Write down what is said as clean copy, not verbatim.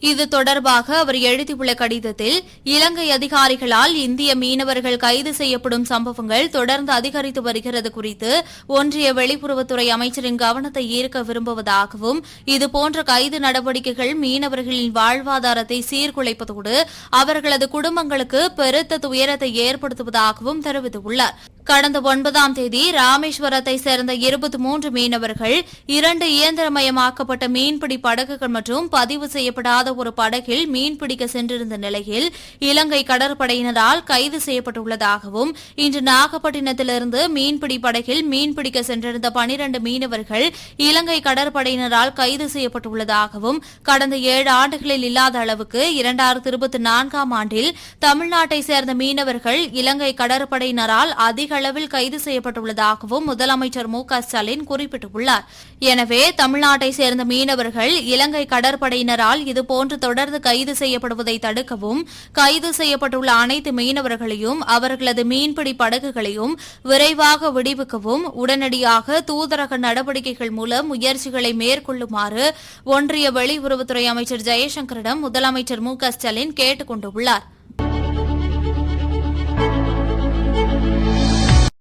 இது தொடர்பாக அவர் எழுதியுள்ள கடிதத்தில் இலங்கை அதிகாரிகளால் இந்திய மீனவர்கள் கைது செய்யப்படும் சம்பவங்கள் தொடர்ந்து அதிகரித்து வருகிறது குறித்து ஒன்றிய வெளியுறவுத்துறை அமைச்சரின் கவனத்தை ஈர்க்க விரும்புவதாகவும் இதுபோன்ற கைது நடவடிக்கைகள் மீனவர்களின் வாழ்வாதாரத்தை சீர்குலைப்பதோடு அவர்களது குடும்பங்களுக்கு பெருத்த துயரத்தை ஏற்படுத்துவதாகவும் தெரிவித்துள்ளார். கடந்த 9ஆம் தேதி ராமேஸ்வரத்தை சேர்ந்த 23 மீனவர்கள் 2 இயந்திரமயமாக்கப்பட்ட மீன்பிடி படகுகள் மற்றும் பதிவு செய்யப்படாத ஒரு படகில் மீன்பிடிக்க சென்றிருந்த நிலையில் இலங்கை கடற்படையினரால் கைது செய்யப்பட்டுள்ளதாகவும் இன்று நாகப்பட்டினத்திலிருந்து மீன்பிடி படகில் மீன்பிடிக்க சென்றிருந்த 12 மீனவர்கள் இலங்கை கடற்படையினரால் கைது செய்யப்பட்டுள்ளதாகவும் கடந்த 7 ஆண்டுகளில் இல்லாத அளவுக்கு 2024ஆம் ஆண்டில் தமிழ்நாட்டை சேர்ந்த மீனவர்கள் இலங்கை கடற்படையினரால் அதிக அளவில் கைது செய்யப்பட்டுள்ளதாகவும் முதலமைச்சர் மு.க.ஸ்டாலின் குறிப்பிட்டுள்ளார். எனவே தமிழ்நாட்டை சேர்ந்த மீனவர்கள் இலங்கை கடற்படையினரால் இதுபோன்று தொடர்ந்து கைது செய்யப்படுவதை தடுக்கவும் கைது செய்யப்பட்டுள்ள அனைத்து மீனவர்களையும் அவர்களது மீன்பிடி படகுகளையும் விரைவாக விடுவிக்கவும் உடனடியாக தூதரக நடவடிக்கைகள் மூலம் முயற்சிகளை மேற்கொள்ளுமாறு ஒன்றிய வெளியுறவுத்துறை அமைச்சர் ஜெயசங்கரிடம் முதலமைச்சர் மு.க.ஸ்டாலின் கேட்டுக் கொண்டுள்ளார்.